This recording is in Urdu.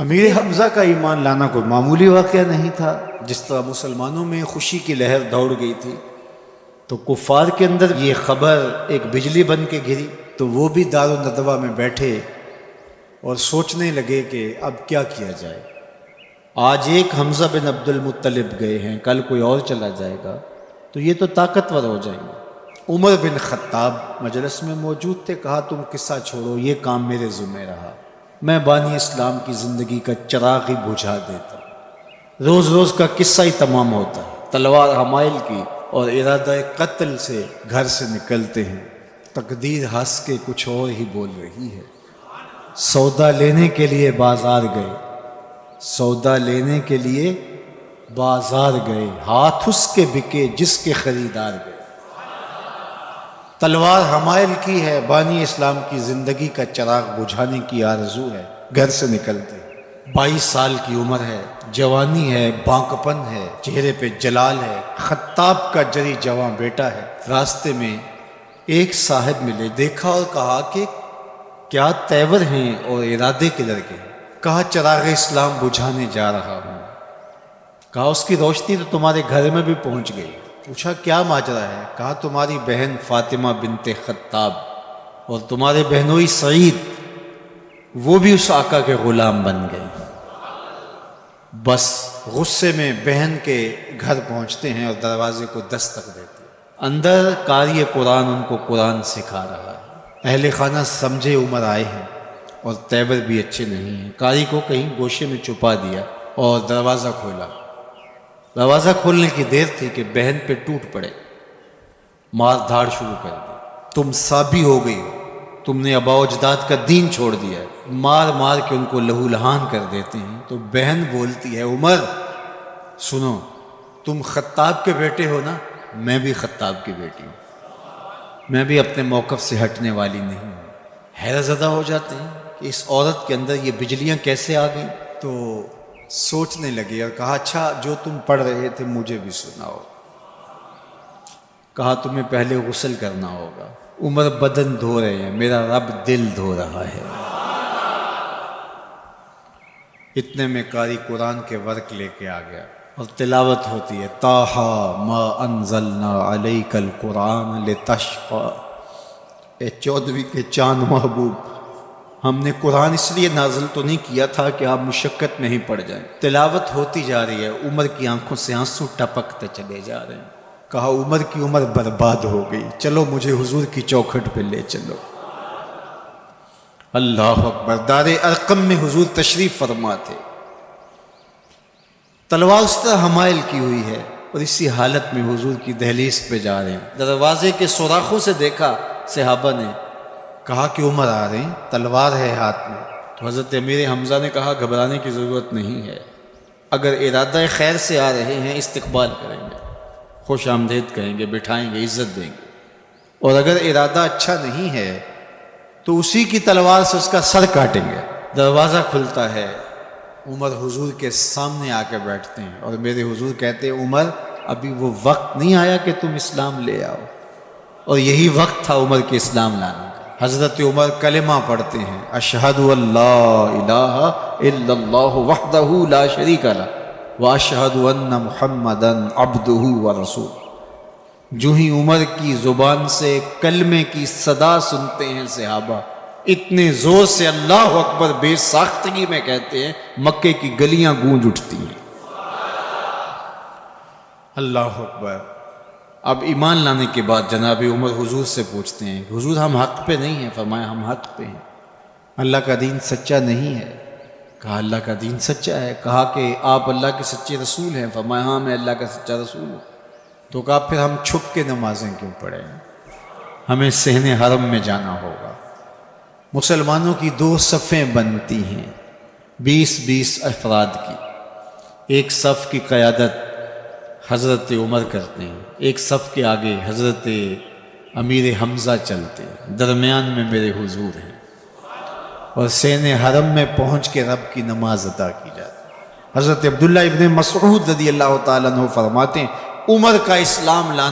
امیر حمزہ کا ایمان لانا کوئی معمولی واقعہ نہیں تھا۔ جس طرح مسلمانوں میں خوشی کی لہر دوڑ گئی تھی تو کفار کے اندر یہ خبر ایک بجلی بن کے گری، تو وہ بھی دارالندوہ میں بیٹھے اور سوچنے لگے کہ اب کیا کیا جائے۔ آج ایک حمزہ بن عبد المطلب گئے ہیں، کل کوئی اور چلا جائے گا تو یہ تو طاقتور ہو جائیں گے۔ عمر بن خطاب مجلس میں موجود تھے، کہا تم قصہ چھوڑو، یہ کام میرے ذمہ رہا، میں بانی اسلام کی زندگی کا چراغ ہی بجھا دیتا۔ روز روز کا قصہ ہی تمام ہوتا ہے، تلوار حمائل کی اور ارادہ قتل سے گھر سے نکلتے ہیں، تقدیر ہنس کے کچھ اور ہی بول رہی ہے۔ سودا لینے کے لیے بازار گئے، سودا لینے کے لیے بازار گئے، ہاتھ اس کے بکے جس کے خریدار گئے۔ تلوار حمائل کی ہے، بانی اسلام کی زندگی کا چراغ بجھانے کی آرزو ہے، گھر سے نکلتے 22 سال کی عمر ہے، جوانی ہے، بانکپن ہے، چہرے پہ جلال ہے، خطاب کا جری جواں بیٹا ہے۔ راستے میں ایک صاحب ملے، دیکھا اور کہا کہ کیا تیور ہیں اور ارادے کدھر کے ہیں؟ کہا چراغ اسلام بجھانے جا رہا ہوں۔ کہا اس کی روشنی تو تمہارے گھر میں بھی پہنچ گئی۔ پوچھا کیا ماجرا ہے؟ کہا تمہاری بہن فاطمہ بنت خطاب اور تمہارے بہنوئی سعید وہ بھی اس آقا کے غلام بن گئے۔ بس غصے میں بہن کے گھر پہنچتے ہیں اور دروازے کو دستک دیتے ہیں۔ اندر قاری قرآن ان کو قرآن سکھا رہا ہے۔ اہل خانہ سمجھے عمر آئے ہیں اور تیور بھی اچھے نہیں ہیں، قاری کو کہیں گوشے میں چھپا دیا اور دروازہ کھولا۔ دروازہ کھولنے کی دیر تھی کہ بہن پہ ٹوٹ پڑے، مار دھاڑ شروع کر دی۔ تم سابی ہو گئی ہو، تم نے آباء و اجداد کا دین چھوڑ دیا ہے، مار مار کے ان کو لہو لہان کر دیتے ہیں۔ تو بہن بولتی ہے عمر سنو، تم خطاب کے بیٹے ہو نا، میں بھی خطاب کی بیٹی ہوں، میں بھی اپنے موقف سے ہٹنے والی نہیں ہوں۔ حیرت زدہ ہو جاتے ہیں کہ اس عورت کے اندر یہ بجلیاں کیسے آ گئیں، تو سوچنے لگے اور کہا اچھا جو تم پڑھ رہے تھے مجھے بھی سناؤ۔ کہا تمہیں پہلے غسل کرنا ہوگا۔ عمر بدن دھو رہے ہیں، میرا رب دل دھو رہا ہے۔ اتنے میں قاری قرآن کے ورق لے کے آ گیا اور تلاوت ہوتی ہے طٰہٰ ما انزلنا علیک القرآن لتشقیٰ، اے 14ویں کے چاند محبوب، ہم نے قرآن اس لیے نازل تو نہیں کیا تھا کہ آپ مشقت میں ہی پڑ جائیں۔ تلاوت ہوتی جا رہی ہے، عمر کی آنکھوں سے آنسو ٹپکتے چلے جا رہے ہیں۔ کہا عمر کی عمر برباد ہو گئی، چلو مجھے حضور کی چوکھٹ پہ لے چلو۔ اللہ اکبر۔ دار ارقم میں حضور تشریف فرما تھے، تلوار اس طرح حمائل کی ہوئی ہے اور اسی حالت میں حضور کی دہلیز پہ جا رہے ہیں۔ دروازے کے سوراخوں سے دیکھا صحابہ نے، کہا کہ عمر آ رہے ہیں، تلوار ہے ہاتھ میں۔ تو حضرت امیر حمزہ نے کہا گھبرانے کی ضرورت نہیں ہے، اگر ارادہ خیر سے آ رہے ہیں استقبال کریں گے، خوش آمدید کہیں گے، بٹھائیں گے، عزت دیں گے، اور اگر ارادہ اچھا نہیں ہے تو اسی کی تلوار سے اس کا سر کاٹیں گے۔ دروازہ کھلتا ہے، عمر حضور کے سامنے آ کے بیٹھتے ہیں اور میرے حضور کہتے ہیں عمر ابھی وہ وقت نہیں آیا کہ تم اسلام لے آؤ، اور یہی وقت تھا عمر کے اسلام لانے کا۔ حضرت عمر کلمہ پڑھتے ہیں اشہد ان لا الہ الا اللہ وحدہ لا شریک لہ واشہد ان محمدا عبدہ ورسولہ۔ جو ہی عمر کی زبان سے کلمے کی صدا سنتے ہیں صحابہ، اتنے زور سے اللہ اکبر بے ساختگی میں کہتے ہیں مکے کی گلیاں گونج اٹھتی ہیں۔ اللہ اکبر۔ اب ایمان لانے کے بعد جناب عمر حضور سے پوچھتے ہیں حضور ہم حق پہ نہیں ہیں؟ فرمایا ہم حق پہ ہیں، اللہ کا دین سچا نہیں ہے؟ کہا اللہ کا دین سچا ہے۔ کہا کہ آپ اللہ کے سچے رسول ہیں؟ فرمایا ہاں میں اللہ کا سچا رسول ہوں۔ تو کہا پھر ہم چھپ کے نمازیں کیوں پڑھیں، ہمیں صحن حرم میں جانا ہوگا۔ مسلمانوں کی 2 صفیں بنتی ہیں، 20 افراد کی، ایک صف کی قیادت حضرت عمر کرتے ہیں، ایک صف کے آگے حضرت امیر حمزہ چلتے ہیں، درمیان میں میرے حضور ہیں، اور صحن حرم میں پہنچ کے رب کی نماز ادا کی جاتی ہے۔ حضرت عبداللہ ابن مسعود رضی اللہ تعالیٰ عنہ فرماتے ہیں عمر کا اسلام لانا